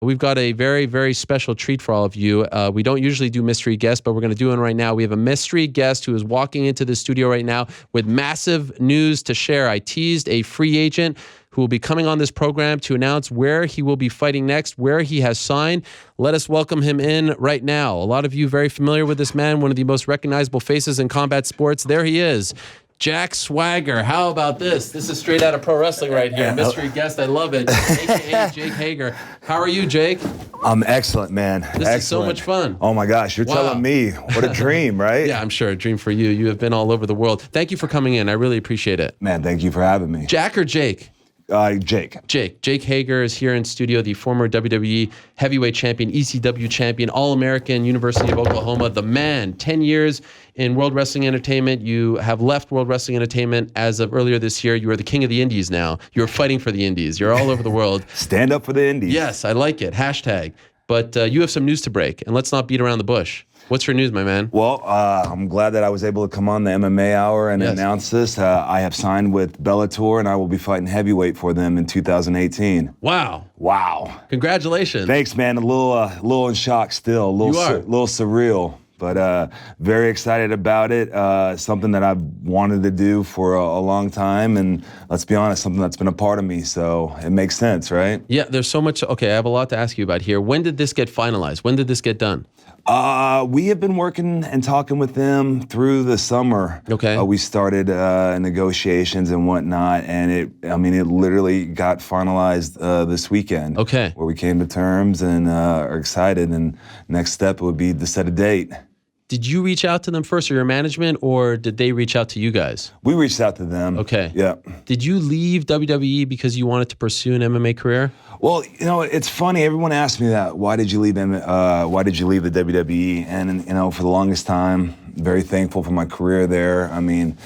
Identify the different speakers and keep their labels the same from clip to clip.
Speaker 1: we've got a very, very special treat for all of you. We don't usually do mystery guests, but we're going to do one right now. We have a mystery guest who is walking into the studio right now with massive news to share. I teased a free agent who will be coming on this program to announce where he will be fighting next, where he has signed. Let us welcome him in right now. A lot of you very familiar with this man, one of the most recognizable faces in combat sports. There he is, Jack Swagger. How about this? This is straight out of pro wrestling right here. Mystery guest, I love it. AKA Jake Hager. How are you, Jake?
Speaker 2: I'm excellent, man.
Speaker 1: This is so much fun.
Speaker 2: Oh my gosh, you're telling me. What a dream, right?
Speaker 1: Yeah, I'm sure. A dream for you. You have been all over the world. Thank you for coming in. I really appreciate it.
Speaker 2: Man, thank you for having me.
Speaker 1: Jack or Jake?
Speaker 2: Jake.
Speaker 1: Jake Hager is here in studio, the former WWE heavyweight champion, ECW champion, All-American, University of Oklahoma, the man, 10 years in World Wrestling Entertainment. You have left World Wrestling Entertainment as of earlier this year. You are the king of the indies now. You're fighting for the indies. You're all over the world.
Speaker 2: Stand up for the indies.
Speaker 1: Yes, I like it. Hashtag. But you have some news to break, and let's not beat around the bush. What's your news, my man?
Speaker 2: Well, I'm glad that I was able to come on the MMA Hour and announce this. I have signed with Bellator, and I will be fighting heavyweight for them in 2018.
Speaker 1: Wow. Congratulations.
Speaker 2: Thanks, man. A little in shock still. A little surreal. But very excited about it. Something that I've wanted to do for a long time, and let's be honest, something that's been a part of me, so it makes sense, right?
Speaker 1: Yeah, there's so much. Okay, I have a lot to ask you about here. When did this get finalized? When did this get done?
Speaker 2: We have been working and talking with them through the summer.
Speaker 1: Okay.
Speaker 2: We started negotiations and whatnot, and it literally got finalized this weekend.
Speaker 1: Okay.
Speaker 2: Where we came to terms and are excited, and next step would be to set a date.
Speaker 1: Did you reach out to them first, or your management, or did they reach out to you guys?
Speaker 2: We reached out to them.
Speaker 1: Okay.
Speaker 2: Yeah.
Speaker 1: Did you leave WWE because you wanted to pursue an MMA career?
Speaker 2: Well, it's funny. Everyone asks me that. Why did you leave the WWE? And for the longest time, very thankful for my career there. I mean,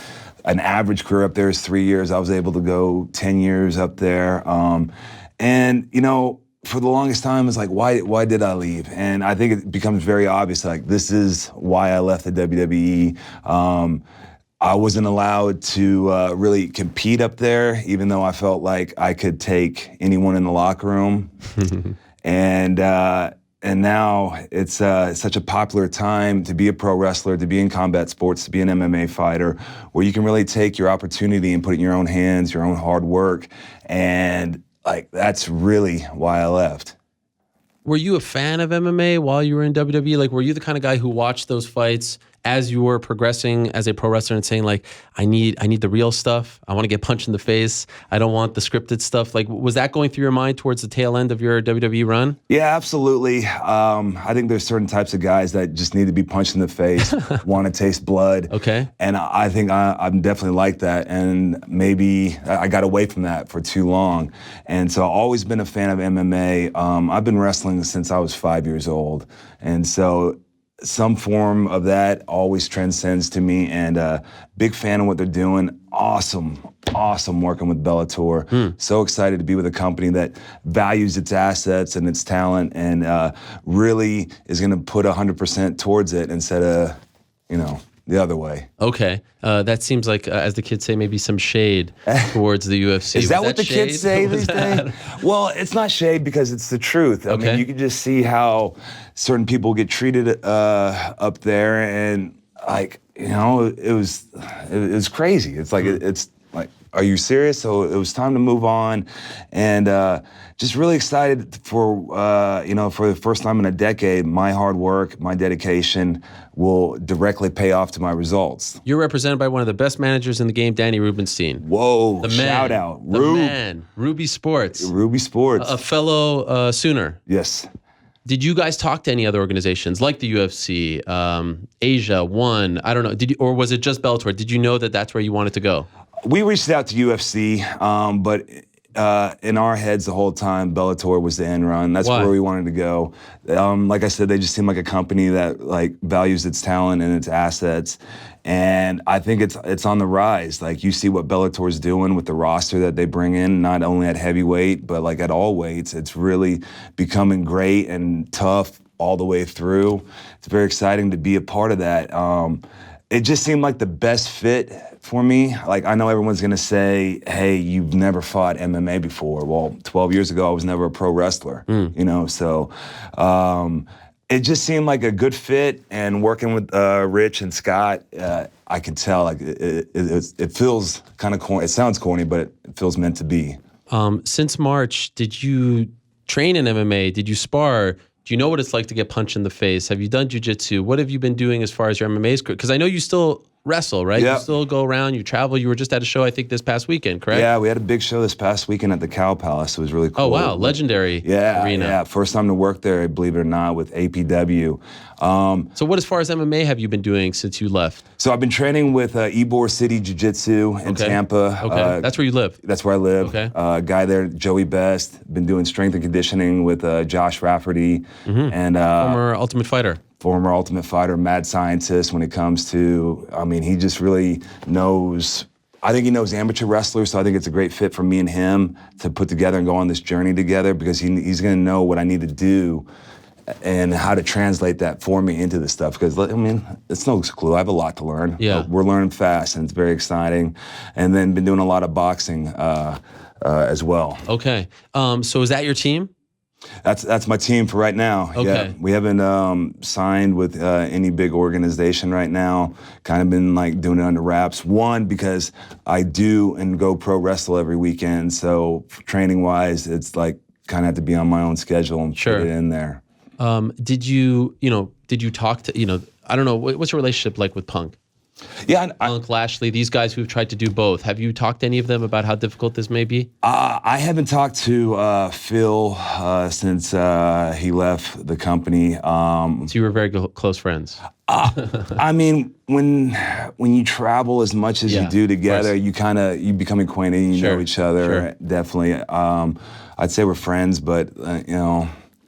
Speaker 2: an average career up there is 3 years. I was able to go 10 years up there. For the longest time, it's like, why did I leave? And I think it becomes very obvious, like, this is why I left the WWE. I wasn't allowed to really compete up there, even though I felt like I could take anyone in the locker room. And now it's such a popular time to be a pro wrestler, to be in combat sports, to be an MMA fighter, where you can really take your opportunity and put it in your own hands, your own hard work. And that's really why I left.
Speaker 1: Were you a fan of MMA while you were in WWE? Like, were you the kind of guy who watched those fights as you were progressing as a pro wrestler and saying, like, I need the real stuff. I want to get punched in the face. I don't want the scripted stuff. Like, was that going through your mind towards the tail end of your WWE run?
Speaker 2: Yeah, absolutely. I think there's certain types of guys that just need to be punched in the face, want to taste blood.
Speaker 1: Okay.
Speaker 2: And I think I'm definitely like that. And maybe I got away from that for too long. And so I've always been a fan of MMA. I've been wrestling since I was 5 years old. And so some form of that always transcends to me, and big fan of what they're doing. Awesome working with Bellator. So excited to be with a company that values its assets and its talent, and really is going to put 100% towards it instead of, the other way.
Speaker 1: Okay. That seems like, as the kids say, maybe some shade towards the UFC.
Speaker 2: Is that what the kids say these days? Well, it's not shade because it's the truth. I mean, you can just see how certain people get treated up there, and it was crazy. It's like, it's like, are you serious? So it was time to move on, and just really excited for the first time in a decade, my hard work, my dedication will directly pay off to my results.
Speaker 1: You're represented by one of the best managers in the game, Danny Rubenstein.
Speaker 2: Whoa,
Speaker 1: the man,
Speaker 2: shout out.
Speaker 1: The man, Ruby Sports.
Speaker 2: Ruby Sports.
Speaker 1: A fellow Sooner.
Speaker 2: Yes.
Speaker 1: Did you guys talk to any other organizations like the UFC, Asia, One? I don't know. Or was it just Bellator? Did you know that that's where you wanted to go?
Speaker 2: We reached out to UFC, but in our heads the whole time, Bellator was the end run. That's where we wanted to go. Like I said, they just seem like a company that values its talent and its assets. And I think it's on the rise. Like, you see what Bellator's doing with the roster that they bring in, not only at heavyweight, but at all weights. It's really becoming great and tough all the way through. It's very exciting to be a part of that. it just seemed like the best fit for me. Like, I know everyone's gonna say, hey, you've never fought MMA before. Well, 12 years ago, I was never a pro wrestler, you know, so it just seemed like a good fit, and working with Rich and Scott, I could tell, like, it feels kind of corny. It sounds corny, but it feels meant to be.
Speaker 1: Since March, did you train in MMA? Did you spar? Do you know what it's like to get punched in the face? Have you done jiu-jitsu? What have you been doing as far as your MMA is? Because I know you still wrestle, right?
Speaker 2: Yep.
Speaker 1: You still go around, you travel. You were just at a show, I think, this past weekend, correct?
Speaker 2: Yeah, we had a big show this past weekend at the Cow Palace. It was really cool.
Speaker 1: Oh, wow. Legendary arena.
Speaker 2: Yeah, first time to work there, believe it or not, with APW.
Speaker 1: So what, as far as MMA, have you been doing since you left?
Speaker 2: So I've been training with Ybor City Jiu-Jitsu in Tampa.
Speaker 1: Okay, that's where you live?
Speaker 2: That's where I live.
Speaker 1: Okay.
Speaker 2: Guy there, Joey Best. Been doing strength and conditioning with Josh Rafferty. And
Speaker 1: Former Ultimate Fighter.
Speaker 2: Former Ultimate Fighter, mad scientist when it comes to, I mean, he just really knows, I think he knows amateur wrestlers, so I think it's a great fit for me and him to put together and go on this journey together, because he's gonna know what I need to do and how to translate that for me into this stuff. Because, I mean, it's no clue. I have a lot to learn.
Speaker 1: Yeah.
Speaker 2: But we're learning fast, and it's very exciting. And then been doing a lot of boxing as well.
Speaker 1: Okay. So is that your team?
Speaker 2: That's my team for right now.
Speaker 1: Okay.
Speaker 2: Yeah, we haven't signed with any big organization right now. Kind of been like doing it under wraps. One, because I do and go pro wrestle every weekend. So training wise, it's like kind of have to be on my own schedule and put it in there.
Speaker 1: Did you talk to, I don't know, what's your relationship like with Punk?
Speaker 2: Yeah,
Speaker 1: Punk, Lashley, these guys who've tried to do both. Have you talked to any of them about how difficult this may be?
Speaker 2: I haven't talked to Phil since he left the company.
Speaker 1: So you were very close friends.
Speaker 2: I mean, when you travel as much as you do together, you become acquainted. You know each other. Definitely. I'd say we're friends, but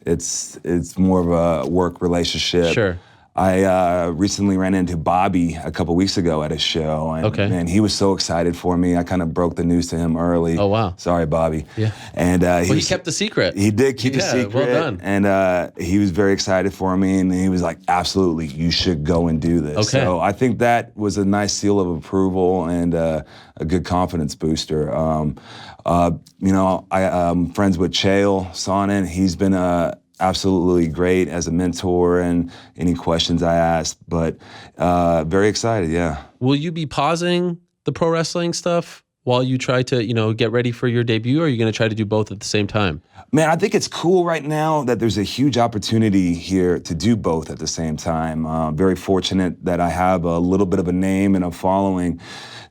Speaker 2: it's more of a work relationship.
Speaker 1: Sure.
Speaker 2: I recently ran into Bobby a couple weeks ago at a show, and man, he was so excited for me. I kind of broke the news to him early.
Speaker 1: Oh, wow.
Speaker 2: Sorry, Bobby.
Speaker 1: Yeah.
Speaker 2: And
Speaker 1: he kept the secret.
Speaker 2: He did keep the secret.
Speaker 1: Well done.
Speaker 2: And he was very excited for me, and he was like, absolutely, you should go and do this.
Speaker 1: Okay.
Speaker 2: So I think that was a nice seal of approval and a good confidence booster. I'm friends with Chael Sonnen. He's been absolutely great as a mentor and any questions I ask, but very excited, yeah.
Speaker 1: Will you be pausing the pro wrestling stuff while you try to, get ready for your debut, or are you going to try to do both at the same time?
Speaker 2: Man, I think it's cool right now that there's a huge opportunity here to do both at the same time. Very fortunate that I have a little bit of a name and a following.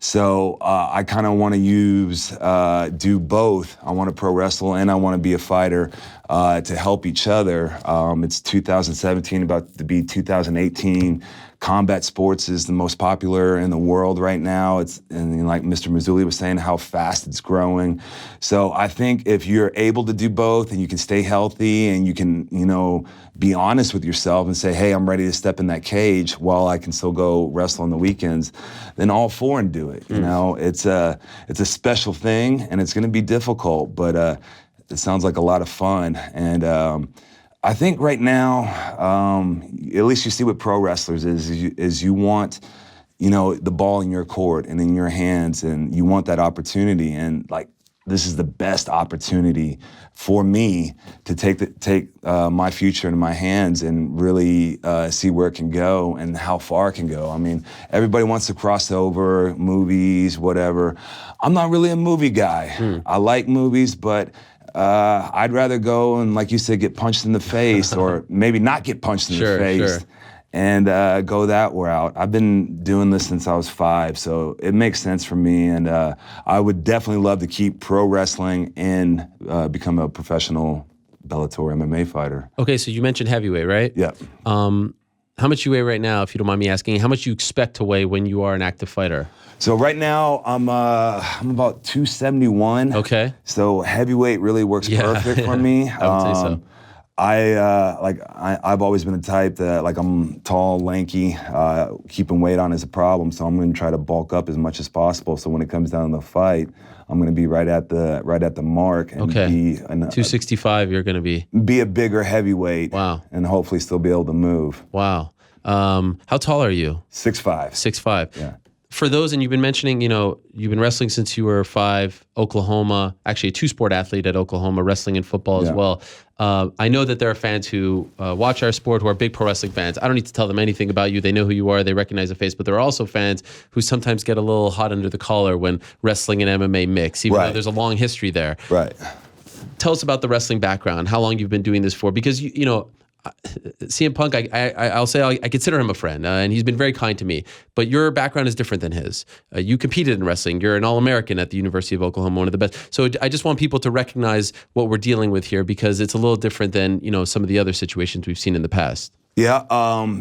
Speaker 2: So I kind of want to do both. I want to pro wrestle and I want to be a fighter to help each other. It's 2017, about to be 2018. Combat sports is the most popular in the world right now. And like Mr. Mazzulli was saying, how fast it's growing. So I think if you're able to do both and you can stay healthy and you can, be honest with yourself and say, hey, I'm ready to step in that cage while I can still go wrestle on the weekends, then all for and do it. It's a special thing and it's going to be difficult, but it sounds like a lot of fun. And I think right now, at least you see what pro wrestlers is you want, the ball in your court and in your hands, and you want that opportunity. And like, this is the best opportunity for me to take my future into my hands and really see where it can go and how far it can go. I mean, everybody wants to cross over, movies, whatever. I'm not really a movie guy. I like movies, but I'd rather go and, like you said, get punched in the face, or maybe not get punched in the face, and go that route. I've been doing this since I was 5, so it makes sense for me, and I would definitely love to keep pro wrestling and become a professional Bellator MMA fighter. Okay,
Speaker 1: so you mentioned heavyweight, right?
Speaker 2: Yeah.
Speaker 1: How much you weigh right now, if you don't mind me asking? How much you expect to weigh when you are an active fighter?
Speaker 2: So right now, I'm about 271.
Speaker 1: Okay.
Speaker 2: So heavyweight really works perfect for me.
Speaker 1: I would say so.
Speaker 2: I've always been a type that, like, I'm tall, lanky, keeping weight on is a problem, so I'm going to try to bulk up as much as possible. So when it comes down to the fight, I'm going to be right at the mark and be
Speaker 1: 265. You're going to be
Speaker 2: a bigger heavyweight.
Speaker 1: Wow.
Speaker 2: And hopefully still be able to move.
Speaker 1: Wow. How tall are you?
Speaker 2: 6'5".
Speaker 1: 6'5".
Speaker 2: Yeah.
Speaker 1: For those, and you've been mentioning, you've been wrestling since you were 5, Oklahoma, actually a 2-sport athlete at Oklahoma, wrestling and football as well. I know that there are fans who watch our sport who are big pro wrestling fans. I don't need to tell them anything about you. They know who you are. They recognize the face. But there are also fans who sometimes get a little hot under the collar when wrestling and MMA mix, even though there's a long history there.
Speaker 2: Right.
Speaker 1: Tell us about the wrestling background, how long you've been doing this for, because CM Punk, I'll say I consider him a friend, and he's been very kind to me. But your background is different than his. You competed in wrestling. You're an All-American at the University of Oklahoma, one of the best. So I just want people to recognize what we're dealing with here, because it's a little different than some of the other situations we've seen in the past.
Speaker 2: Yeah.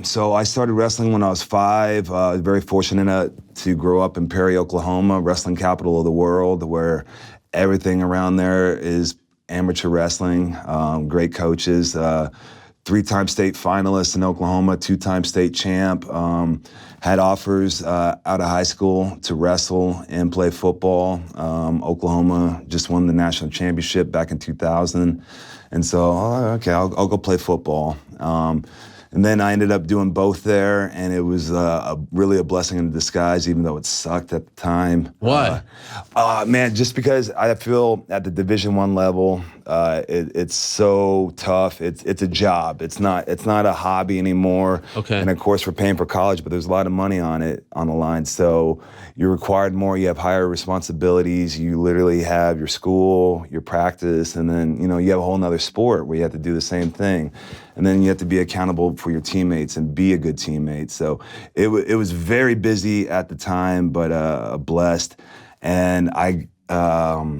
Speaker 2: So I started wrestling when I was 5. Very fortunate to grow up in Perry, Oklahoma, wrestling capital of the world, where everything around there is amateur wrestling. Great coaches. 3-time state finalist in Oklahoma, 2-time state champ. Had offers out of high school to wrestle and play football. Oklahoma just won the national championship back in 2000. And so, okay, I'll go play football. And then I ended up doing both there, and it was really a blessing in disguise, even though it sucked at the time.
Speaker 1: Why?
Speaker 2: Man, just because I feel at the Division I level, it's so tough. It's a job. It's not a hobby anymore.
Speaker 1: Okay.
Speaker 2: And of course, we're paying for college, but there's a lot of money on the line. So you're required more. You have higher responsibilities. You literally have your school, your practice, and then you have a whole nother sport where you have to do the same thing. And then you have to be accountable for your teammates and be a good teammate. So it was very busy at the time, but blessed. And I got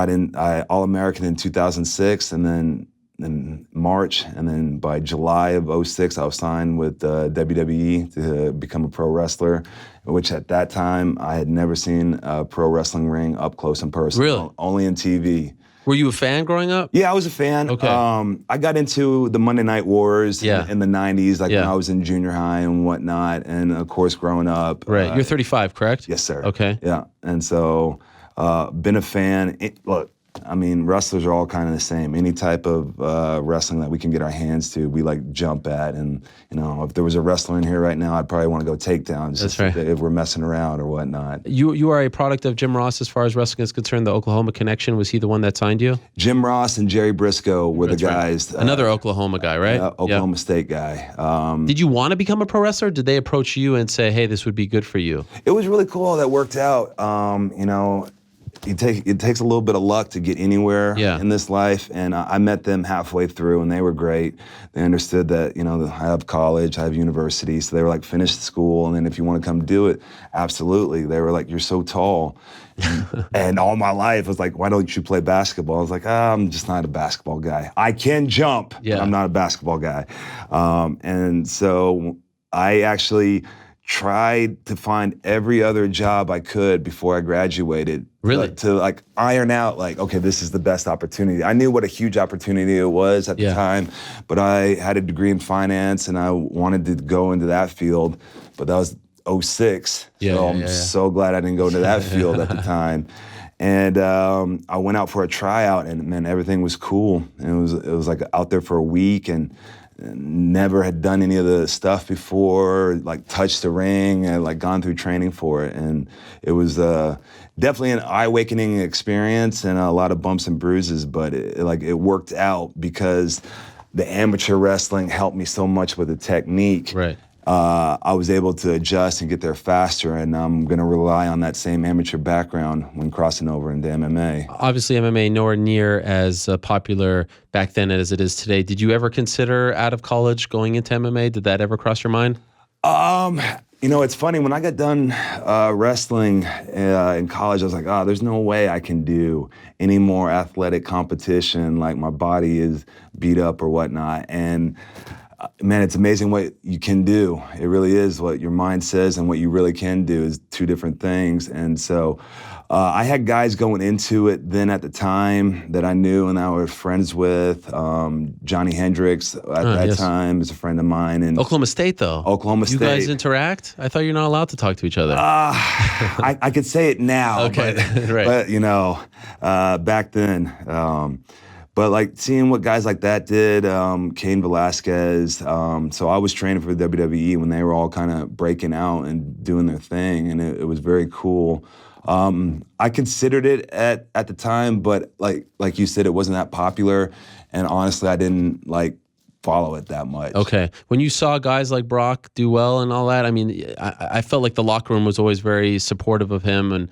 Speaker 2: in All-American in 2006, and then in March, and then by July of 2006, I was signed with WWE to become a pro wrestler, which at that time I had never seen a pro wrestling ring up close and personal.
Speaker 1: Really?
Speaker 2: Only in TV.
Speaker 1: Were you a fan growing up?
Speaker 2: Yeah, I was a fan.
Speaker 1: Okay.
Speaker 2: I got into the Monday Night Wars in the 90s, when I was in junior high and whatnot. And of course, growing up.
Speaker 1: Right. You're 35, correct?
Speaker 2: Yes, sir.
Speaker 1: Okay.
Speaker 2: Yeah. And so, been a fan. Look, I mean, wrestlers are all kind of the same. Any type of wrestling that we can get our hands to, we jump at. And, if there was a wrestler in here right now, I'd probably want to go takedowns.
Speaker 1: That's right.
Speaker 2: If we're messing around or whatnot.
Speaker 1: You are a product of Jim Ross as far as wrestling is concerned. The Oklahoma connection, was he the one that signed you?
Speaker 2: Jim Ross and Jerry Briscoe were the guys.
Speaker 1: Right. Another Oklahoma guy, right?
Speaker 2: Oklahoma State guy.
Speaker 1: Did you want to become a pro wrestler? Did they approach you and say, hey, this would be good for you?
Speaker 2: It was really cool that worked out. It takes a little bit of luck to get anywhere in this life, and I met them halfway through, and they were great. They understood that, I have college, I have university, so they were like, finish school, and then if you want to come do it, absolutely. They were like, you're so tall. And all my life, I was like, why don't you play basketball? I was like, I'm just not a basketball guy. I can jump, but I'm not a basketball guy. And so I actually tried to find every other job I could before I graduated.
Speaker 1: Really?
Speaker 2: To iron out okay, this is the best opportunity. I knew what a huge opportunity it was at the time, but I had a degree in finance and I wanted to go into that field, but that was 2006. So I'm so glad I didn't go into that field at the time. And I went out for a tryout, and man, everything was cool. And it was out there for a week, and never had done any of the stuff before, touched the ring and gone through training for it. And it was definitely an eye-awakening experience and a lot of bumps and bruises, but it worked out because the amateur wrestling helped me so much with the technique.
Speaker 1: Right.
Speaker 2: I was able to adjust and get there faster, and I'm going to rely on that same amateur background when crossing over into MMA.
Speaker 1: Obviously, MMA nowhere near as popular back then as it is today. Did you ever consider out of college going into MMA? Did that ever cross your mind?
Speaker 2: It's funny. When I got done wrestling in college, I was like, there's no way I can do any more athletic competition. My body is beat up or whatnot. And man, it's amazing what you can do. It really is. What your mind says and what you really can do is two different things. And so I had guys going into it then at the time that I knew and I was friends with. Johnny Hendricks at that time is a friend of mine. And
Speaker 1: Oklahoma State, though.
Speaker 2: Oklahoma State.
Speaker 1: You guys interact? I thought you're not allowed to talk to each other.
Speaker 2: I could say it now.
Speaker 1: Okay,
Speaker 2: but,
Speaker 1: right.
Speaker 2: But, back then. But like seeing what guys like that did, Cain Velasquez. So I was training for the WWE when they were all kind of breaking out and doing their thing, and it was very cool. I considered it at the time, but like you said, it wasn't that popular, and honestly, I didn't like follow it that much.
Speaker 1: Okay. When you saw guys like Brock do well and all that, I mean, I felt like the locker room was always very supportive of him and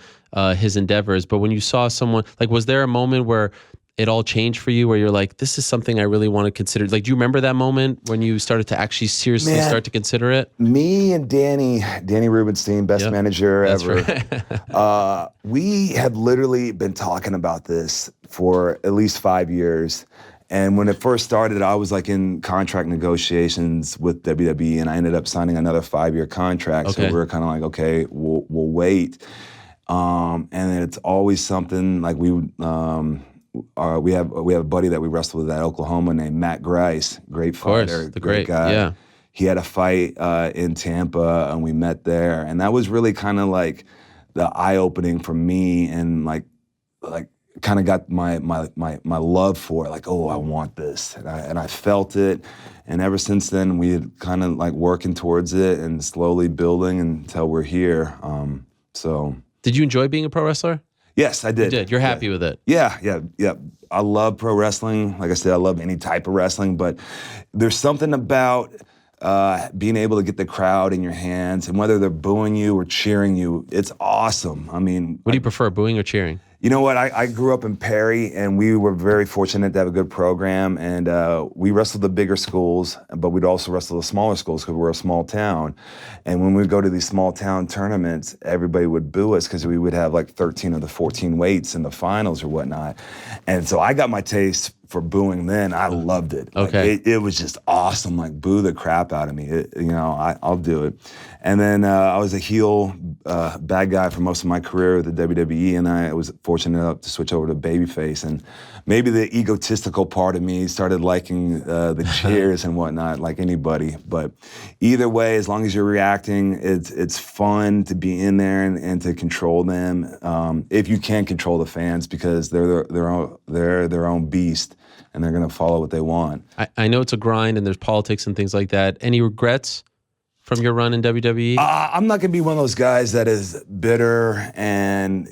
Speaker 1: his endeavors. But when you saw someone, like, was there a moment where it all changed for you, where you're like, this is something I really want to consider? Like, do you remember that moment when you started to actually seriously start to consider it?
Speaker 2: Me and Danny Rubenstein, best manager ever.
Speaker 1: Right.
Speaker 2: We had literally been talking about this for at least 5 years. And when it first started, I was like in contract negotiations with WWE, and I ended up signing another 5-year contract.
Speaker 1: Okay.
Speaker 2: So we were kind of like, okay, we'll wait. And it's always something like we have a buddy that we wrestled with at Oklahoma named Matt Grice, great fighter,
Speaker 1: the
Speaker 2: great guy.
Speaker 1: Yeah.
Speaker 2: He had a fight in Tampa, and we met there, and that was really kind of like the eye opening for me, and like kind of got my love for it. Like, oh, I want this, and I felt it, and ever since then we had kind of like working towards it and slowly building until we're here. So,
Speaker 1: did you enjoy being a pro wrestler?
Speaker 2: Yes, I did.
Speaker 1: You did. You're happy with it?
Speaker 2: Yeah. I love pro wrestling. Like I said, I love any type of wrestling, but there's something about being able to get the crowd in your hands, and whether they're booing you or cheering you, it's awesome. I mean,
Speaker 1: what do you prefer, booing or cheering?
Speaker 2: You know what? I grew up in Perry, and we were very fortunate to have a good program. And we wrestled the bigger schools, but we'd also wrestle the smaller schools because we're a small town. And when we'd go to these small town tournaments, everybody would boo us because we would have like 13 of the 14 weights in the finals or whatnot. And so I got my taste for booing then. I loved it.
Speaker 1: Okay.
Speaker 2: Like, it was just awesome. Like, boo the crap out of me. I'll do it. And then I was a heel bad guy for most of my career with the WWE, and I was fortunate enough to switch over to babyface. And maybe the egotistical part of me started liking the cheers and whatnot, like anybody. But either way, as long as you're reacting, it's fun to be in there and to control them. If you can control the fans, because they're their own beast, and they're going to follow what they want.
Speaker 1: I know it's a grind and there's politics and things like that. Any regrets from your run in WWE?
Speaker 2: I'm not going to be one of those guys that is bitter and,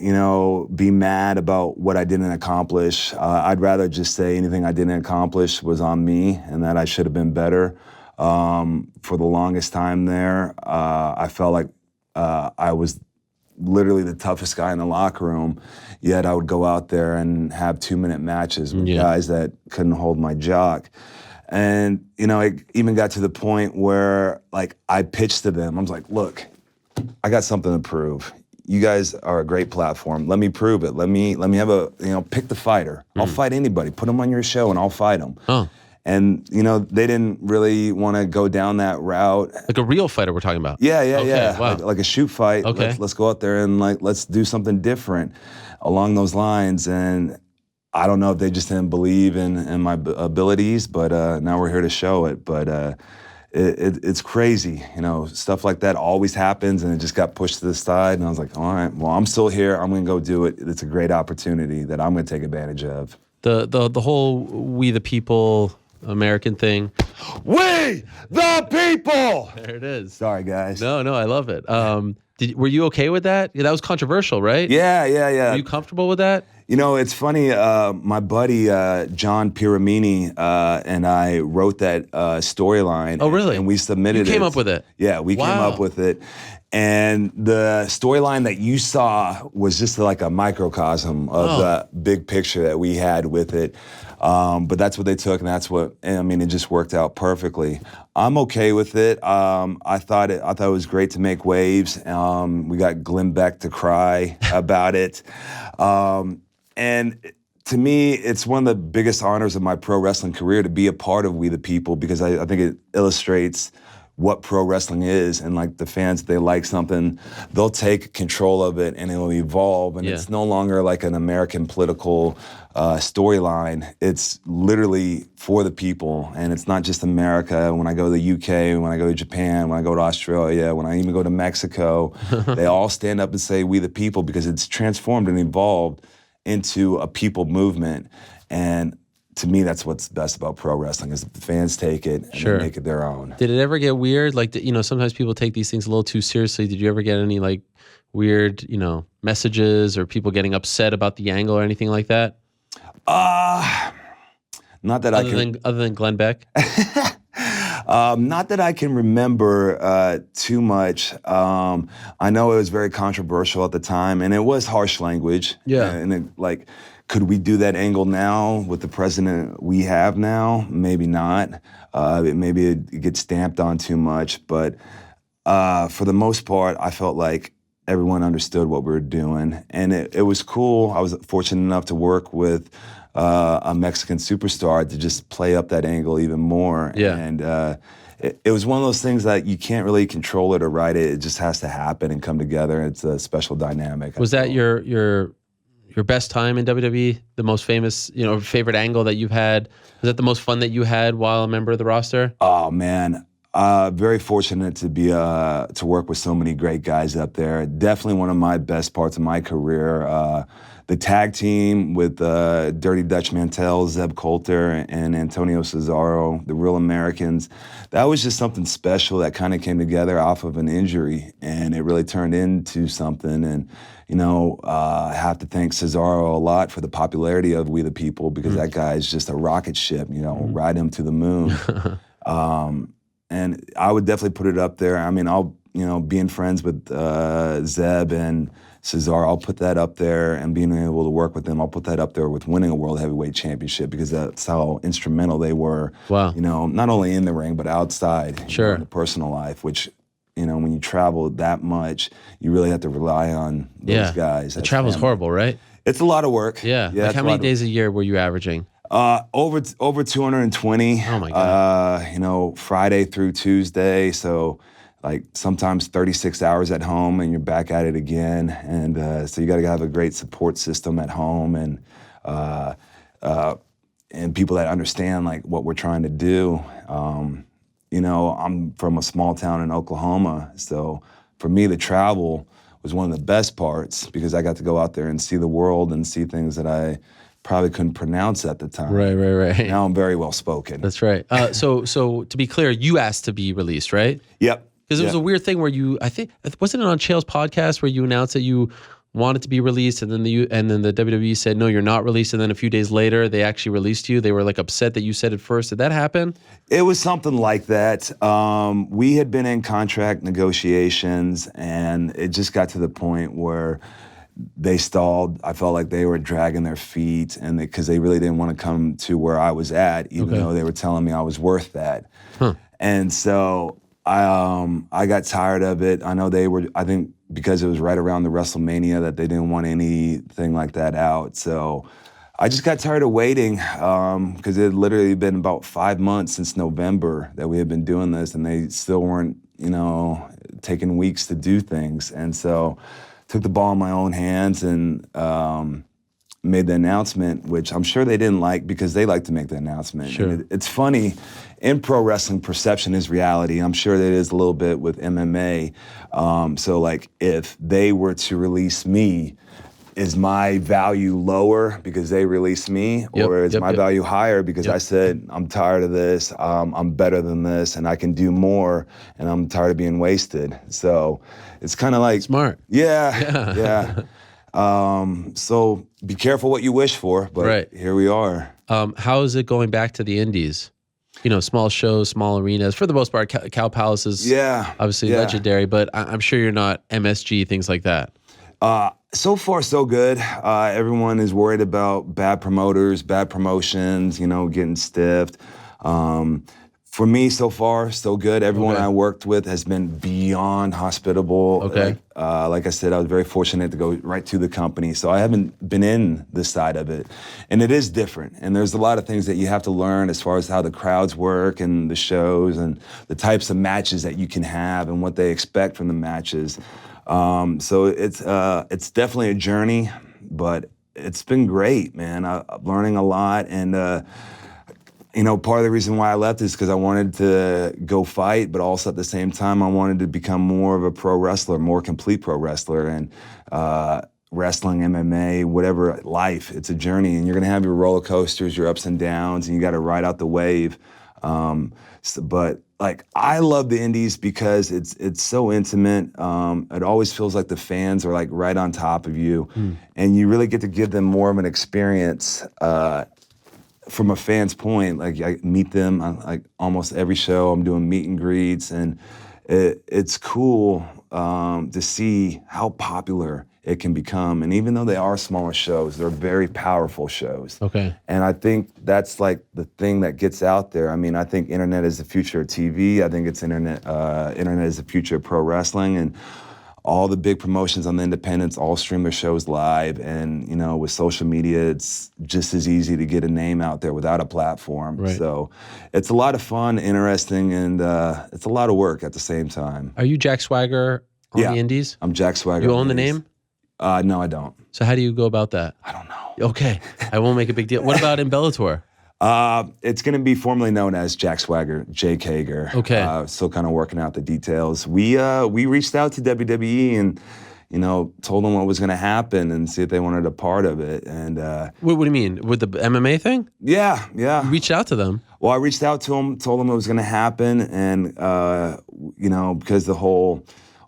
Speaker 2: be mad about what I didn't accomplish. I'd rather just say anything I didn't accomplish was on me and that I should have been better. For the longest time there, I felt like I was literally the toughest guy in the locker room, yet I would go out there and have 2-minute matches with guys that couldn't hold my jock. And, it even got to the point where, like, I pitched to them. I was like, look, I got something to prove. You guys are a great platform. Let me prove it. Let me have pick the fighter. I'll fight anybody. Put them on your show and I'll fight them.
Speaker 1: Oh.
Speaker 2: And, they didn't really want to go down that route.
Speaker 1: Like a real fighter we're talking about?
Speaker 2: Yeah.
Speaker 1: Wow.
Speaker 2: Like a shoot fight.
Speaker 1: Okay.
Speaker 2: Let's go out there and, let's do something different along those lines. And I don't know if they just didn't believe in my abilities, but now we're here to show it. But it's crazy. Stuff like that always happens, and it just got pushed to the side. And I was like, all right, well, I'm still here. I'm going to go do it. It's a great opportunity that I'm going to take advantage of.
Speaker 1: The whole we the people American thing.
Speaker 2: We the people!
Speaker 1: There it is.
Speaker 2: Sorry, guys.
Speaker 1: No, I love it. Were you okay with that? That was controversial, right?
Speaker 2: Yeah.
Speaker 1: Were you comfortable with that?
Speaker 2: It's funny. My buddy John Piramini and I wrote that storyline.
Speaker 1: Oh, really?
Speaker 2: And we submitted it.
Speaker 1: You came up with it?
Speaker 2: Yeah, we came up with it. And the storyline that you saw was just like a microcosm of the big picture that we had with it. But that's what they took, and it just worked out perfectly. I'm okay with it. I thought it was great to make waves. We got Glenn Beck to cry about it. And to me, it's one of the biggest honors of my pro wrestling career to be a part of We the People, because I think it illustrates what pro wrestling is, and like the fans, they like something, they'll take control of it and it'll evolve, and it's no longer like an American political storyline. It's literally for the people, and it's not just America. When I go to the UK, when I go to Japan, when I go to Australia, when I even go to Mexico, they all stand up and say We the People, because it's transformed and evolved into a people movement. And to me, that's what's best about pro wrestling is that the fans take it and
Speaker 1: Sure.
Speaker 2: they make it their own.
Speaker 1: Did it ever get weird? Like, sometimes people take these things a little too seriously. Did you ever get any like weird, messages or people getting upset about the angle or anything like that?
Speaker 2: Not that
Speaker 1: Other than Glenn Beck?
Speaker 2: Not that I can remember too much. I know it was very controversial at the time, and it was harsh language.
Speaker 1: Yeah.
Speaker 2: And could we do that angle now with the president we have now? Maybe not. Maybe it gets stamped on too much. But for the most part, I felt like everyone understood what we were doing. And it was cool. I was fortunate enough to work with a Mexican superstar to just play up that angle even more.
Speaker 1: Yeah.
Speaker 2: And it was one of those things that you can't really control it or write it. It just has to happen and come together. It's a special dynamic.
Speaker 1: Was that your best time in WWE? The most famous, favorite angle that you've had? Was that the most fun that you had while a member of the roster?
Speaker 2: Oh man, very fortunate to be to work with so many great guys up there. Definitely one of my best parts of my career. The tag team with Dirty Dutch Mantel, Zeb Coulter, and Antonio Cesaro, the Real Americans. That was just something special that kind of came together off of an injury, and it really turned into something. And I have to thank Cesaro a lot for the popularity of We the People, because that guy is just a rocket ship. Ride him to the moon. And I would definitely put it up there. I mean, being friends with Zeb and Cesaro, I'll put that up there, and being able to work with them, I'll put that up there with winning a World Heavyweight Championship, because that's how instrumental they were.
Speaker 1: Wow.
Speaker 2: Not only in the ring, but outside,
Speaker 1: Sure.
Speaker 2: in the personal life, which, when you travel that much, you really have to rely on those guys.
Speaker 1: The travel's horrible, right?
Speaker 2: It's a lot of work.
Speaker 1: Yeah. Like how many days a year were you averaging?
Speaker 2: Over 220.
Speaker 1: Oh my God.
Speaker 2: Friday through Tuesday. So like sometimes 36 hours at home and you're back at it again. And so you got to have a great support system at home and people that understand like what we're trying to do. I'm from a small town in Oklahoma. So for me, the travel was one of the best parts, because I got to go out there and see the world and see things that I probably couldn't pronounce at the time.
Speaker 1: Right.
Speaker 2: Now I'm very well spoken.
Speaker 1: That's right. So to be clear, you asked to be released, right?
Speaker 2: Yep.
Speaker 1: Because it was a weird thing where I think, wasn't it on Chael's podcast where you announced that you wanted to be released, and then the WWE said, no, you're not released, and then a few days later they actually released you? They were like upset that you said it first. Did that happen?
Speaker 2: It was something like that. We had been in contract negotiations, and it just got to the point where they stalled. I felt like they were dragging their feet, and because they really didn't want to come to where I was at, even though they were telling me I was worth that. Huh. And so I got tired of it. I know I think because it was right around the WrestleMania, that they didn't want anything like that out. So I just got tired of waiting, because it had literally been about 5 months since November that we had been doing this, and they still weren't, taking weeks to do things. And so took the ball in my own hands and made the announcement, which I'm sure they didn't like, because they like to make the announcement.
Speaker 1: Sure.
Speaker 2: It's funny, in pro wrestling, perception is reality. I'm sure that it is a little bit with MMA. So like if they were to release me, is my value lower because they released me, or is my value higher because I said, I'm tired of this, I'm better than this, and I can do more, and I'm tired of being wasted? So it's kind of like...
Speaker 1: Smart.
Speaker 2: Yeah. So be careful what you wish for, but here we are.
Speaker 1: How is it going back to the indies? Small shows, small arenas. For the most part, Cow Palace is obviously legendary, but I'm sure you're not MSG, things like that.
Speaker 2: So far, so good. Everyone is worried about bad promoters, bad promotions, getting stiffed. For me, so far, so good. Everyone I worked with has been beyond hospitable.
Speaker 1: Okay.
Speaker 2: Like I said, I was very fortunate to go right to the company, so I haven't been in this side of it. And it is different, and there's a lot of things that you have to learn as far as how the crowds work and the shows and the types of matches that you can have and what they expect from the matches. So it's definitely a journey, but it's been great, man. I'm learning a lot, and part of the reason why I left is because I wanted to go fight, but also at the same time I wanted to become more of a pro wrestler, more complete pro wrestler, and wrestling, MMA, whatever, life. It's a journey, and you're going to have your roller coasters, your ups and downs, and you got to ride out the wave. But like, I love the indies because it's so intimate. It always feels like the fans are like right on top of you, and you really get to give them more of an experience from a fan's point. Like, I meet them on like almost every show. I'm doing meet and greets, and it's cool to see how popular it can become. And even though they are smaller shows, they're very powerful shows.
Speaker 1: Okay.
Speaker 2: And I think that's like the thing that gets out there. I mean, I think internet is the future of TV. I think internet is the future of pro wrestling, and all the big promotions on the independents all stream their shows live. And, you know, with social media, it's just as easy to get a name out there without a platform.
Speaker 1: Right.
Speaker 2: So it's a lot of fun, interesting, and it's a lot of work at the same time.
Speaker 1: Are you Jack Swagger on the indies?
Speaker 2: I'm Jack Swagger.
Speaker 1: You own the name?
Speaker 2: No, I don't.
Speaker 1: So how do you go about that?
Speaker 2: I don't know.
Speaker 1: Okay, I won't make a big deal. What about in Bellator?
Speaker 2: It's going to be formally known as Jack Swagger, Jake Hager.
Speaker 1: Okay.
Speaker 2: Still kind of working out the details. We reached out to WWE and, you know, told them what was going to happen and see if they wanted a part of it. And
Speaker 1: What do you mean? With the MMA thing?
Speaker 2: Yeah.
Speaker 1: You reached out to them?
Speaker 2: Well, I reached out to them, told them it was going to happen, and you know, because the whole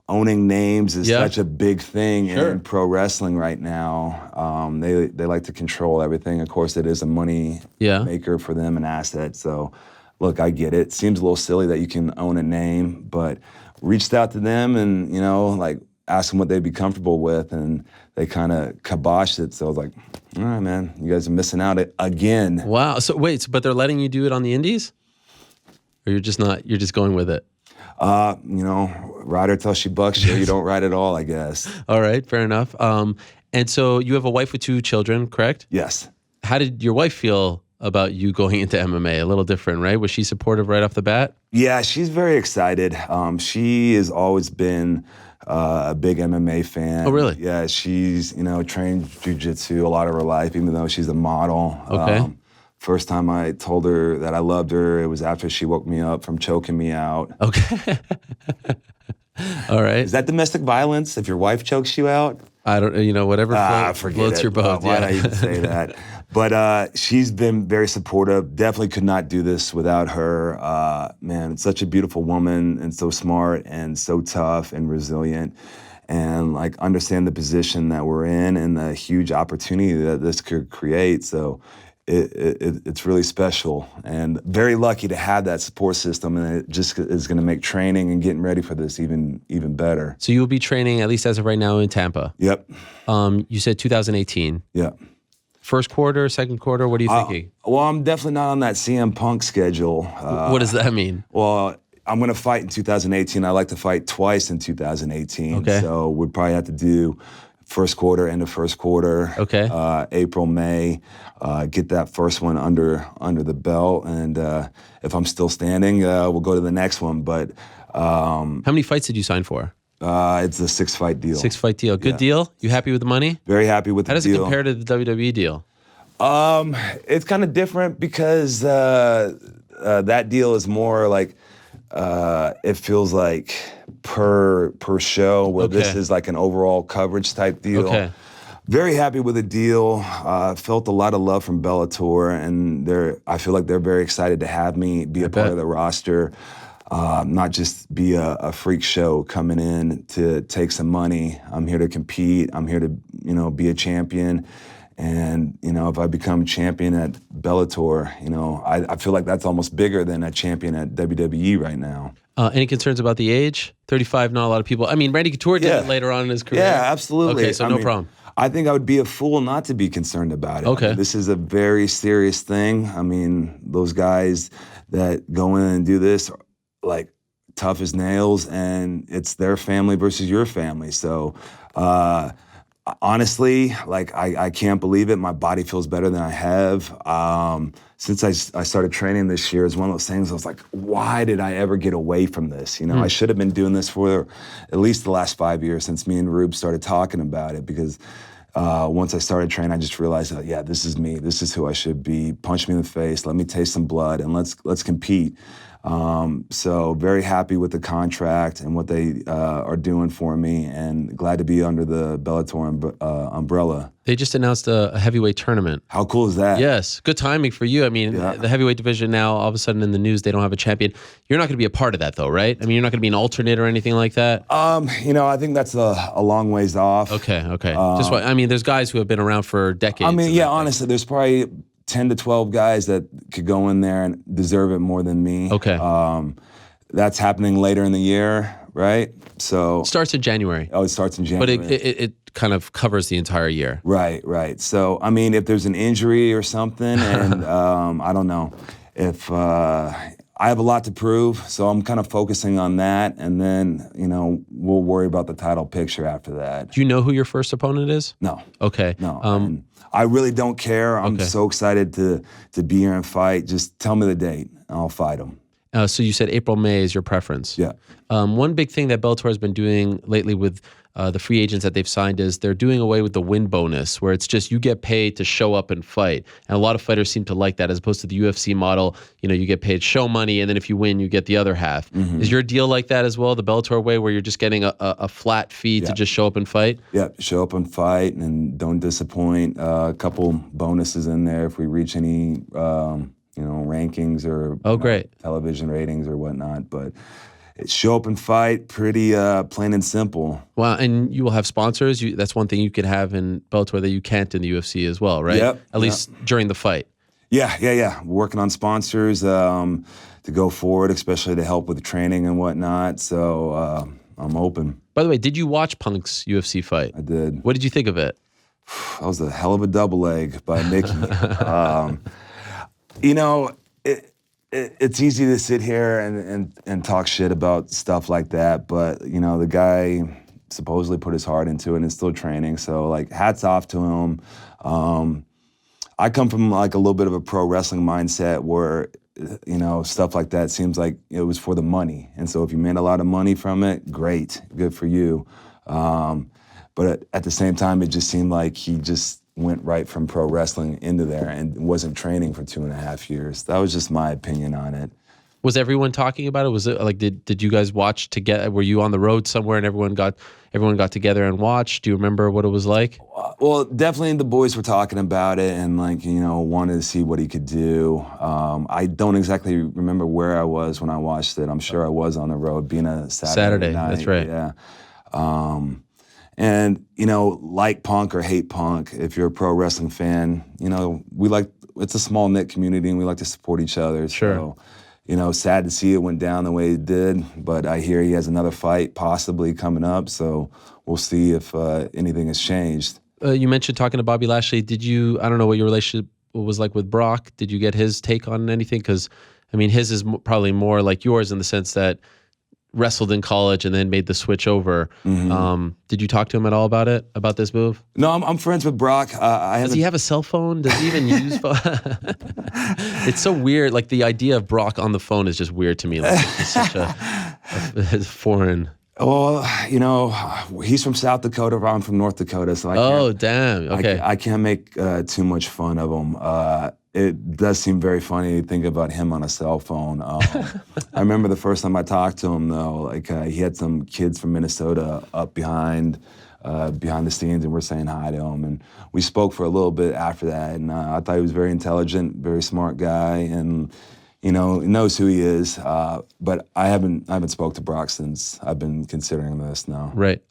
Speaker 2: owning names is such a big thing in pro wrestling right now. They like to control everything. Of course, it is a money maker for them, an asset. So, look, I get it. Seems a little silly that you can own a name, but reached out to them and, you know, like, asked them what they'd be comfortable with, and they kind of kiboshed it. So I was like, all right, man, you guys are missing out again.
Speaker 1: Wow. So wait, but they're letting you do it on the indies? Or you're just not, you're just going with it?
Speaker 2: You know, ride her till she bucks you. You don't ride at all, I guess.
Speaker 1: All right, fair enough. And so you have a wife with 2 children, correct?
Speaker 2: Yes.
Speaker 1: How did your wife feel about you going into MMA? A little different, right? Was she supportive right off the bat?
Speaker 2: Yeah, she's very excited. She has always been a big MMA fan.
Speaker 1: Oh, really?
Speaker 2: Yeah, she's, you know, trained jiu-jitsu a lot of her life, even though she's a model.
Speaker 1: Okay.
Speaker 2: First time I told her that I loved her, it was after she woke me up from choking me out.
Speaker 1: Okay. All right.
Speaker 2: Is that domestic violence if your wife chokes you out?
Speaker 1: I don't, you know, whatever floats your boat.
Speaker 2: Why did I even say that? But she's been very supportive. Definitely could not do this without her. Man, such a beautiful woman and so smart and so tough and resilient. And like understand the position that we're in and the huge opportunity that this could create. So it's really special and very lucky to have that support system, and it just is going to make training and getting ready for this even better.
Speaker 1: So you'll be training, at least as of right now, in Tampa.
Speaker 2: Yep.
Speaker 1: You said 2018.
Speaker 2: Yeah.
Speaker 1: First quarter, second quarter, what are you thinking?
Speaker 2: Well, I'm definitely not on that CM Punk schedule.
Speaker 1: What does that mean?
Speaker 2: Well, I'm going to fight in 2018. I like to fight twice in 2018.
Speaker 1: Okay.
Speaker 2: So we'd probably have to do first quarter, end of first quarter.
Speaker 1: Okay.
Speaker 2: April, May, get that first one under the belt. And if I'm still standing, we'll go to the next one. But
Speaker 1: how many fights did you sign for?
Speaker 2: It's a 6-fight deal.
Speaker 1: 6-fight deal. Good deal? You happy with the money?
Speaker 2: Very happy with the deal.
Speaker 1: How does it compare to the WWE deal?
Speaker 2: It's kind of different because that deal is more like, it feels like per show, where this is like an overall coverage type deal.
Speaker 1: Okay.
Speaker 2: Very happy with the deal. Felt a lot of love from Bellator, and I feel like they're very excited to have me be a part of the roster. Not just be a freak show coming in to take some money. I'm here to compete. I'm here to, you know, be a champion. And, you know, if I become champion at Bellator, you know, I feel like that's almost bigger than a champion at WWE right now.
Speaker 1: Any concerns about the age? 35, not a lot of people. I mean, Randy Couture did it later on in his career.
Speaker 2: Yeah, absolutely.
Speaker 1: Okay, so no problem.
Speaker 2: I think I would be a fool not to be concerned about it.
Speaker 1: Okay.
Speaker 2: I mean, this is a very serious thing. I mean, those guys that go in and do this are like tough as nails, and it's their family versus your family. So, honestly, like I can't believe it. My body feels better than I have. Since I started training this year, it's one of those things I was like, why did I ever get away from this? You know, I should have been doing this for at least the last 5 years since me and Rube started talking about it, because once I started training, I just realized that, yeah, this is me. This is who I should be. Punch me in the face. Let me taste some blood, and let's compete. So very happy with the contract and what they are doing for me, and glad to be under the Bellator umbrella.
Speaker 1: They just announced a heavyweight tournament.
Speaker 2: How cool is that?
Speaker 1: Yes, good timing for you. I mean, the heavyweight division now, all of a sudden in the news, they don't have a champion. You're not going to be a part of that, though, right? I mean, you're not going to be an alternate or anything like that?
Speaker 2: I think that's a long ways off.
Speaker 1: Okay. I mean, there's guys who have been around for decades.
Speaker 2: I mean, honestly, there's probably 10 to 12 guys that could go in there and deserve it more than me.
Speaker 1: Okay.
Speaker 2: That's happening later in the year, right? So
Speaker 1: it starts in January.
Speaker 2: Oh, it starts in January.
Speaker 1: But it kind of covers the entire year.
Speaker 2: Right. So, I mean, if there's an injury or something, and I don't know, if I have a lot to prove, so I'm kind of focusing on that, and then, we'll worry about the title picture after that.
Speaker 1: Do you know who your first opponent is?
Speaker 2: No.
Speaker 1: Okay.
Speaker 2: No. I really don't care. I'm so excited to be here and fight. Just tell me the date, and I'll fight him.
Speaker 1: So you said April, May is your preference.
Speaker 2: Yeah.
Speaker 1: One big thing that Bellator has been doing lately with the free agents that they've signed is they're doing away with the win bonus, where it's just you get paid to show up and fight. And a lot of fighters seem to like that, as opposed to the UFC model. You get paid show money, and then if you win, you get the other half. Mm-hmm. Is your deal like that as well, the Bellator way, where you're just getting a flat fee to just show up and fight?
Speaker 2: Yeah, show up and fight, and don't disappoint. A couple bonuses in there if we reach any rankings or
Speaker 1: great
Speaker 2: television ratings or whatnot. But show up and fight, pretty plain and simple.
Speaker 1: Wow, and you will have sponsors. That's one thing you could have in Bellator that you can't in the UFC as well, right?
Speaker 2: Yep.
Speaker 1: At least during the fight.
Speaker 2: Yeah. Working on sponsors to go forward, especially to help with training and whatnot. So I'm open.
Speaker 1: By the way, did you watch Punk's UFC fight?
Speaker 2: I did.
Speaker 1: What did you think of it?
Speaker 2: That was a hell of a double leg by Mickey. It's easy to sit here and talk shit about stuff like that, but the guy supposedly put his heart into it and is still training. So hats off to him. I come from a little bit of a pro wrestling mindset where stuff like that seems like it was for the money, and so if you made a lot of money from it, great, good for you. But at the same time, it just seemed like he just went right from pro wrestling into there and wasn't training for 2.5 years. That was just my opinion on it.
Speaker 1: Was everyone talking about it? Was it did you guys watch together? Were you on the road somewhere and everyone got together and watched? Do you remember what it was like?
Speaker 2: Well, definitely the boys were talking about it and wanted to see what he could do. I don't exactly remember where I was when I watched it. I'm sure I was on the road, being a Saturday night.
Speaker 1: That's right.
Speaker 2: Yeah. And, like Punk or hate Punk, if you're a pro wrestling fan, it's a small knit community and we like to support each other.
Speaker 1: Sure.
Speaker 2: So, sad to see it went down the way it did, but I hear he has another fight possibly coming up. So we'll see if anything has changed.
Speaker 1: You mentioned talking to Bobby Lashley. I don't know what your relationship was like with Brock. Did you get his take on anything? Because, his is probably more like yours in the sense that wrestled in college and then made the switch over. Mm-hmm. Did you talk to him at all about this move?
Speaker 2: No, I'm friends with Brock.
Speaker 1: Does he have a cell phone? Does he even use phone? It's so weird. The idea of Brock on the phone is just weird to me. It's such a foreign.
Speaker 2: Well, he's from South Dakota. I'm from North Dakota, so
Speaker 1: damn. Okay.
Speaker 2: I can't make too much fun of him. It does seem very funny to think about him on a cell phone. I remember the first time I talked to him, though, he had some kids from Minnesota up behind the scenes, and we're saying hi to him. And we spoke for a little bit after that, and I thought he was very intelligent, very smart guy, and knows who he is. But I haven't spoke to Brock since I've been considering this now.
Speaker 1: Right.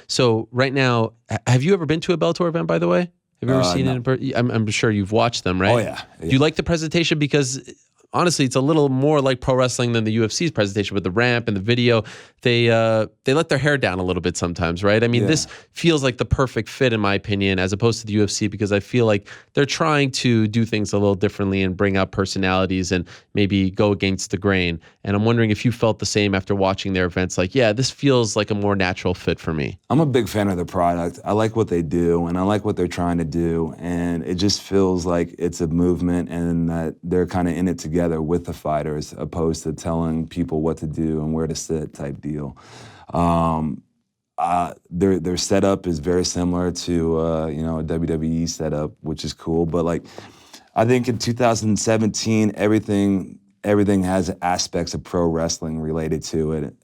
Speaker 1: So right now, have you ever been to a Bellator event, by the way? Have you ever seen it in person? I'm sure you've watched them, right?
Speaker 2: Oh, yeah.
Speaker 1: Do you like the presentation? Because honestly, it's a little more like pro wrestling than the UFC's presentation with the ramp and the video. They let their hair down a little bit sometimes, right? This feels like the perfect fit, in my opinion, as opposed to the UFC, because I feel like they're trying to do things a little differently and bring out personalities and maybe go against the grain. And I'm wondering if you felt the same after watching their events. This feels like a more natural fit for me.
Speaker 2: I'm a big fan of the product. I like what they do, and I like what they're trying to do. And it just feels like it's a movement and that they're kind of in it together with the fighters, opposed to telling people what to do and where to sit type deal. Their setup is very similar to a WWE setup, which is cool. But I think in 2017, everything everything has aspects of pro wrestling related to it.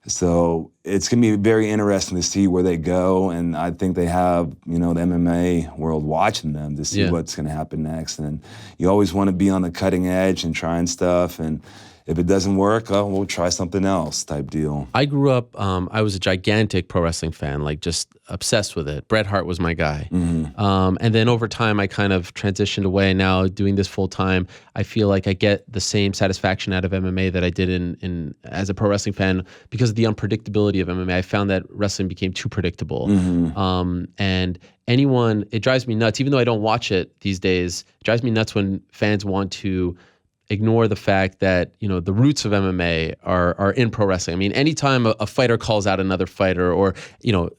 Speaker 2: So it's going to be very interesting to see where they go. And I think they have, the MMA world watching them to see what's going to happen next. And you always want to be on the cutting edge and trying stuff. And if it doesn't work, we'll try something else type deal.
Speaker 1: I grew up, I was a gigantic pro wrestling fan, like just obsessed with it. Bret Hart was my guy. And then over time, I kind of transitioned away. Now doing this full time, I feel like I get the same satisfaction out of MMA that I did in as a pro wrestling fan because of the unpredictability of MMA. I found that wrestling became too predictable. And it drives me nuts, even though I don't watch it these days, it drives me nuts when fans want to ignore the fact that, the roots of MMA are in pro wrestling. I mean, anytime a fighter calls out another fighter or,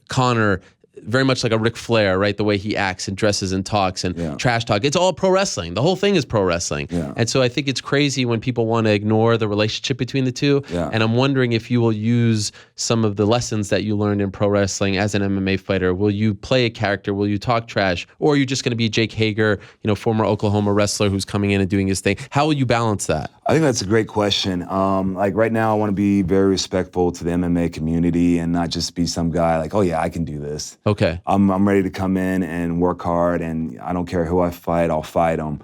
Speaker 1: Conor, very much like a Ric Flair, right? The way he acts and dresses and talks and trash talk. It's all pro wrestling. The whole thing is pro wrestling. And so I think it's crazy when people want to ignore the relationship between the two. And I'm wondering if you will use some of the lessons that you learned in pro wrestling as an MMA fighter. Will you play a character? Will you talk trash? Or are you just going to be Jake Hager, former Oklahoma wrestler who's coming in and doing his thing? How will you balance that?
Speaker 2: I think that's a great question. Like right now, I want to be very respectful to the MMA community and not just be some guy like, oh yeah, I can do this.
Speaker 1: Okay.
Speaker 2: I'm ready to come in and work hard, and I don't care who I fight, I'll fight them.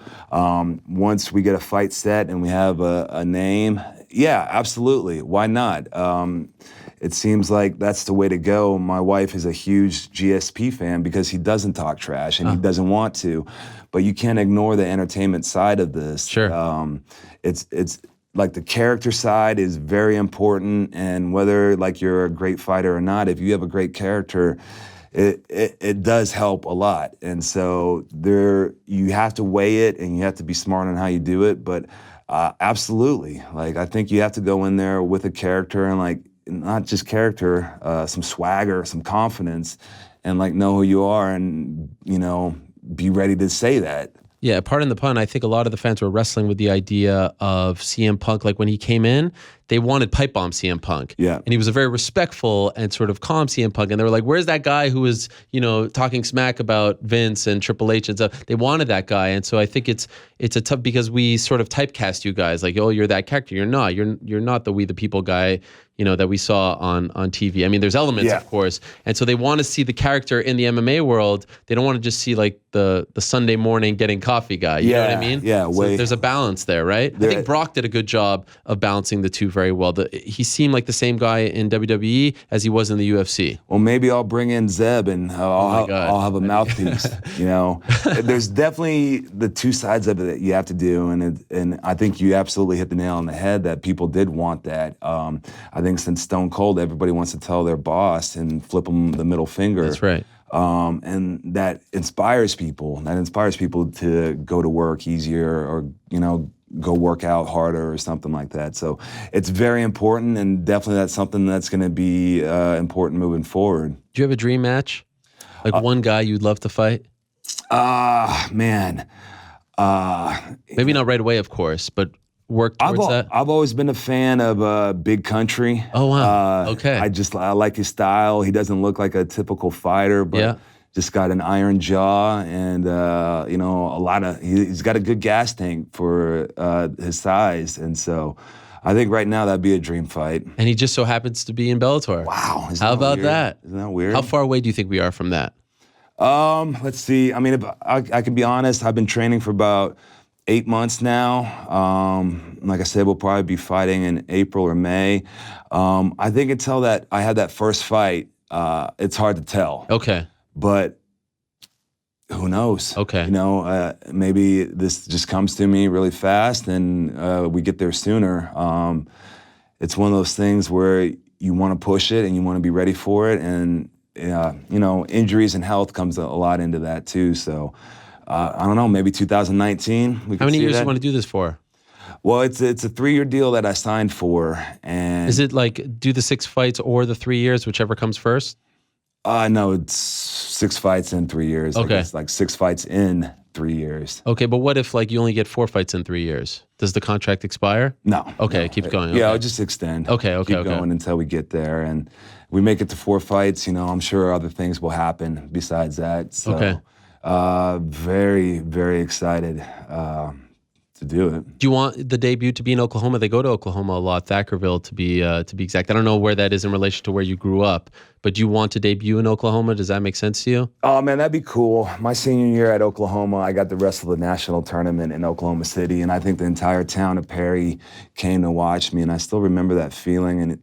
Speaker 2: Once we get a fight set and we have a name, yeah, absolutely. Why not? It seems like that's the way to go. My wife is a huge GSP fan because he doesn't talk trash and he doesn't want to. But you can't ignore the entertainment side of this.
Speaker 1: Sure.
Speaker 2: It's like the character side is very important, and whether like you're a great fighter or not, if you have a great character, it does help a lot. And so you have to weigh it and you have to be smart on how you do it. But absolutely, like I think you have to go in there with a character and like not just character, some swagger, some confidence, and like know who you are and be ready to say that.
Speaker 1: Yeah, pardon the pun. I think a lot of the fans were wrestling with the idea of CM Punk. Like when he came in, they wanted pipe bomb CM Punk.
Speaker 2: Yeah.
Speaker 1: And he was a very respectful and sort of calm CM Punk. And they were like, where's that guy who was, talking smack about Vince and Triple H and stuff? They wanted that guy. And so I think it's a tough, because we sort of typecast you guys like, oh, you're that character. You're not. You're not the We the People guy, that we saw on TV. I mean, there's elements, of course. And so they want to see the character in the MMA world. They don't want to just see like the Sunday morning getting coffee guy. You know what I mean?
Speaker 2: Yeah.
Speaker 1: So there's a balance there, right? I think Brock did a good job of balancing the two very well. He seemed like the same guy in WWE as he was in the UFC.
Speaker 2: Well, maybe I'll bring in Zeb and I'll have a mouthpiece. There's definitely the two sides of it that you have to do, and I think you absolutely hit the nail on the head that people did want that. I think since Stone Cold, everybody wants to tell their boss and flip them the middle finger.
Speaker 1: That's right.
Speaker 2: And that inspires people. That inspires people to go to work easier or, go work out harder or something like that. So it's very important, and definitely that's something that's going to be important moving forward.
Speaker 1: Do you have a dream match? Like one guy you'd love to fight?
Speaker 2: Man.
Speaker 1: Maybe not right away, of course, but work towards that?
Speaker 2: I've always been a fan of Big Country.
Speaker 1: Oh, wow. Okay.
Speaker 2: I like his style. He doesn't look like a typical fighter, but just got an iron jaw and, he's got a good gas tank for his size. And so I think right now that'd be a dream fight.
Speaker 1: And he just so happens to be in Bellator.
Speaker 2: Wow.
Speaker 1: How about that?
Speaker 2: Isn't that weird?
Speaker 1: How far away do you think we are from that?
Speaker 2: Let's see. I mean, if I can be honest, I've been training for about 8 months now. Like I said, we'll probably be fighting in April or May. I think until that I had that first fight, it's hard to tell.
Speaker 1: Okay.
Speaker 2: But who knows?
Speaker 1: Okay.
Speaker 2: Maybe this just comes to me really fast and we get there sooner. It's one of those things where you want to push it and you want to be ready for it. And, injuries and health comes a lot into that too. So I don't know, maybe 2019.
Speaker 1: How many years do you want to do this for?
Speaker 2: Well, it's a 3-year deal that I signed for. And
Speaker 1: is it like do the 6 fights or the 3 years, whichever comes first?
Speaker 2: No, it's 6 fights in 3 years.
Speaker 1: Okay.
Speaker 2: It's like 6 fights in 3 years.
Speaker 1: Okay, but what if like you only get 4 fights in 3 years? Does the contract expire?
Speaker 2: No.
Speaker 1: Okay, it keeps going.
Speaker 2: Yeah,
Speaker 1: okay.
Speaker 2: I'll just extend.
Speaker 1: Okay.
Speaker 2: Keep going until we get there. And we make it to 4 fights, I'm sure other things will happen besides that. So,
Speaker 1: okay.
Speaker 2: Very, very excited to do it.
Speaker 1: Do you want the debut to be in Oklahoma? They go to Oklahoma a lot, Thackerville to be exact. I don't know where that is in relation to where you grew up, but do you want to debut in Oklahoma? Does that make sense to you?
Speaker 2: Oh, man, that'd be cool. My senior year at Oklahoma, I got the rest of the national tournament in Oklahoma City, and I think the entire town of Perry came to watch me, and I still remember that feeling, and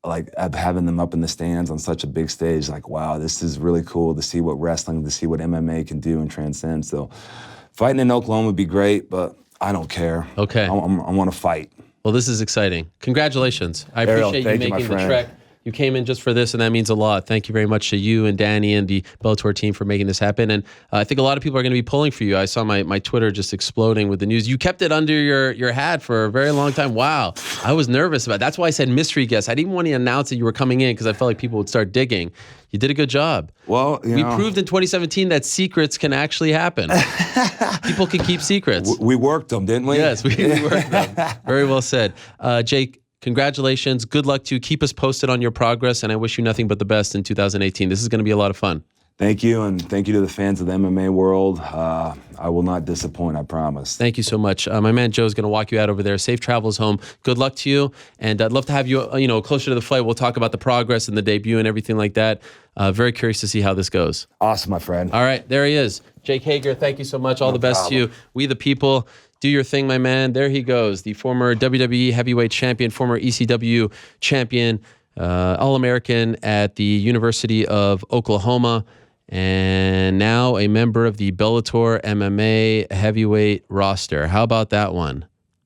Speaker 2: like having them up in the stands on such a big stage, like, wow, this is really cool to see what wrestling, to see what MMA can do and transcend. So fighting in Oklahoma would be great, but I don't care.
Speaker 1: Okay.
Speaker 2: I want to fight.
Speaker 1: Well, this is exciting. Congratulations. I
Speaker 2: Ariel,
Speaker 1: appreciate you making the trek. You came in just for this, and that means a lot. Thank you very much to you and Danny and the Bellator team for making this happen. And I think a lot of people are going to be pulling for you. I saw my Twitter just exploding with the news. You kept it under your hat for a very long time. Wow. I was nervous about it. That's why I said mystery guest. I didn't want to announce that you were coming in because I felt like people would start digging. You did a good job.
Speaker 2: Well,
Speaker 1: we proved in 2017 that secrets can actually happen. People can keep secrets.
Speaker 2: We worked them, didn't we?
Speaker 1: Yes, we worked them. Very well said. Jake, congratulations. Good luck to you. Keep us posted on your progress, and I wish you nothing but the best in 2018. This is going to be a lot of fun.
Speaker 2: Thank you, and thank you to the fans of the MMA world. I will not disappoint, I promise.
Speaker 1: Thank you so much. My man Joe is going to walk you out over there. Safe travels home. Good luck to you, and I'd love to have you, closer to the fight. We'll talk about the progress and the debut and everything like that. Very curious to see how this goes.
Speaker 2: Awesome, my friend.
Speaker 1: All right, there he is. Jake Hager, thank you so much. All the best to you. We the people. Do your thing, my man. There he goes, the former WWE heavyweight champion, former ECW champion, All-American at the University of Oklahoma, and now a member of the Bellator MMA heavyweight roster. How about that one?